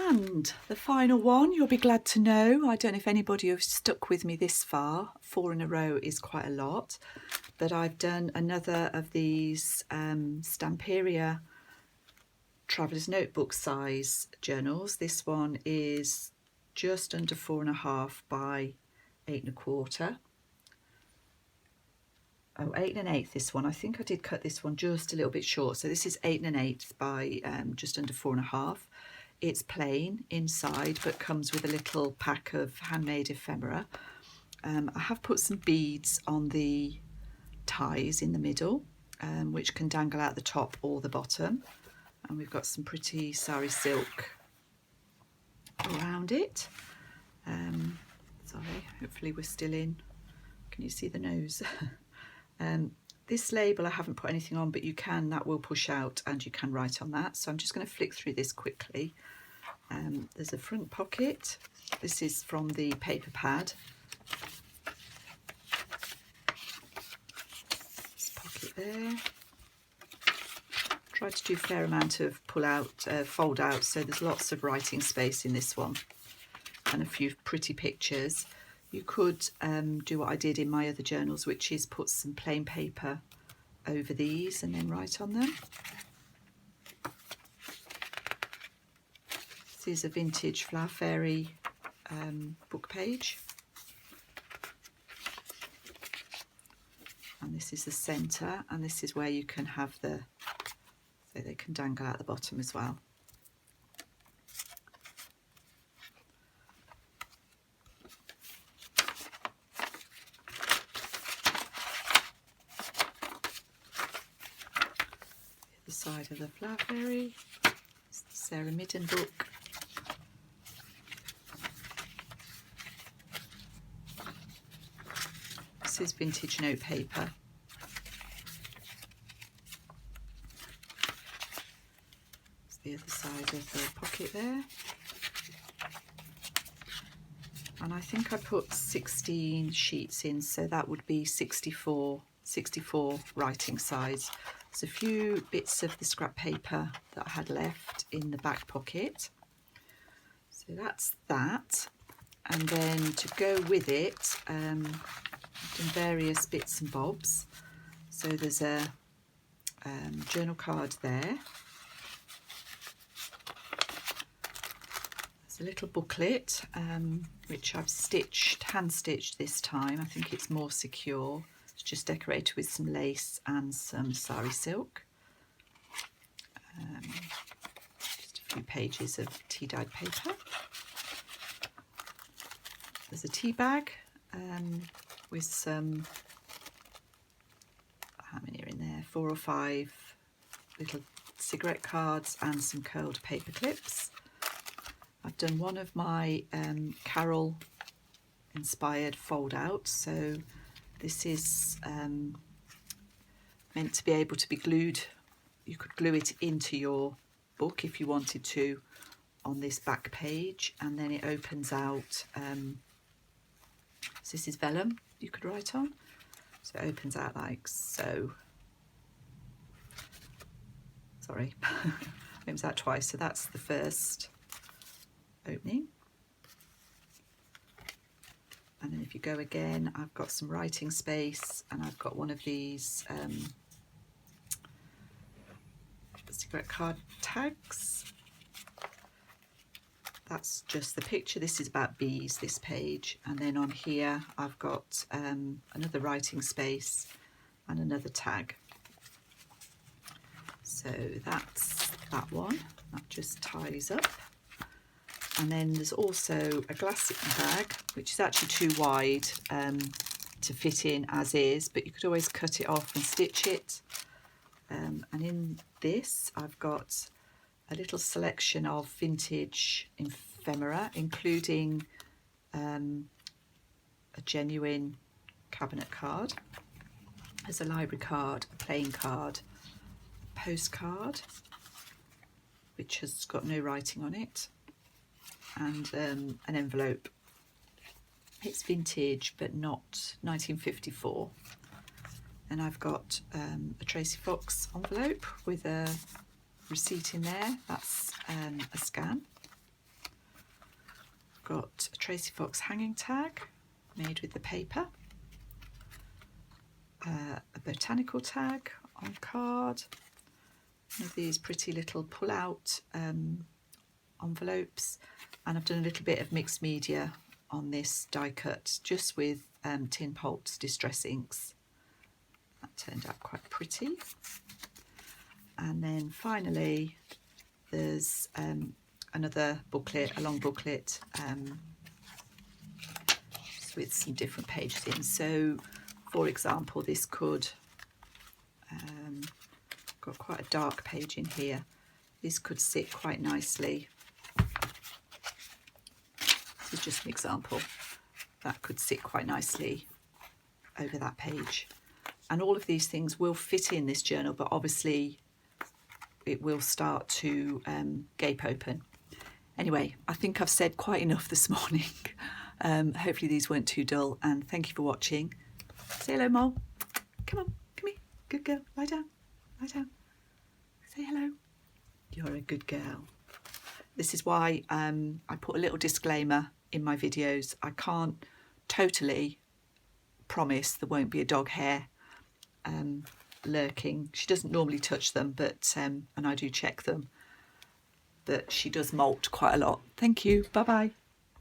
And the final one, you'll be glad to know, I don't know if anybody has stuck with me this far, 4 in a row is quite a lot, but I've done another of these Stamperia Traveller's Notebook size journals. This one is just under 4.5 by 8.25. Oh, 8 1/8 this one. I think I did cut this one just a little bit short. So this is 8 1/8 by just under 4.5. It's plain inside, but comes with a little pack of handmade ephemera. I have put some beads on the ties in the middle, which can dangle out the top or the bottom. And we've got some pretty sari silk around it. Sorry, hopefully we're still in. Can you see the nose? This label I haven't put anything on, but you can, that will push out and you can write on that. So I'm just going to flick through this quickly. There's a front pocket. This is from the paper pad. This pocket there. Try to do a fair amount of pull out, fold out, so there's lots of writing space in this one and a few pretty pictures. You could do what I did in my other journals, which is put some plain paper over these and then write on them. This is a vintage Flower Fairy book page. And this is the centre, and this is where you can have the, so they can dangle out the bottom as well. The side of the Flower Fairy, it's the Sarah Midden book. This is vintage note paper. It's the other side of the pocket there. And I think I put 16 sheets in, so that would be 64 writing size. There's a few bits of the scrap paper that I had left in the back pocket. So that's that. And then to go with it, I've done various bits and bobs. So there's a journal card there. There's a little booklet, which I've hand stitched this time. I think it's more secure. It's just decorated with some lace and some sari silk. Just a few pages of tea-dyed paper. There's a tea bag with some, how many are in there? 4 or 5 little cigarette cards and some curled paper clips. I've done one of my Carol inspired fold out, so this is meant to be able to be glued. You could glue it into your book if you wanted to on this back page, and then it opens out. So this is vellum you could write on, so it opens out like so. Sorry, it opens out twice, so that's the first opening. And then if you go again, I've got some writing space, and I've got one of these cigarette card tags. That's just the picture. This is about bees, this page. And then on here, I've got another writing space and another tag. So that's that one. That just ties up. And then there's also a glass bag, which is actually too wide to fit in as is, but you could always cut it off and stitch it. And in this, I've got a little selection of vintage ephemera, including a genuine cabinet card. There's a library card, a playing card, a postcard, which has got no writing on it, and an envelope. It's vintage, but not 1954. And I've got a Tracy Fox envelope with a receipt in there. That's a scan. got a Tracy Fox hanging tag made with the paper, a botanical tag on card, one of these pretty little pull-out envelopes, and I've done a little bit of mixed media on this die cut just with tin pulps distress inks. That turned out quite pretty. And then finally there's another booklet, a long booklet with some different pages in. So for example, this could got quite a dark page in here. This could sit quite nicely. This is just an example. That could sit quite nicely over that page. And all of these things will fit in this journal, but obviously it will start to gape open. Anyway, I think I've said quite enough this morning. Hopefully these weren't too dull, and thank you for watching. Say hello, Mole. Come on, come here. Good girl. Lie down. Lie down. Say hello. You're a good girl. This is why I put a little disclaimer in my videos. I can't totally promise there won't be a dog hair lurking. She doesn't normally touch them, but and I do check them, but she does molt quite a lot. Thank you. Bye bye.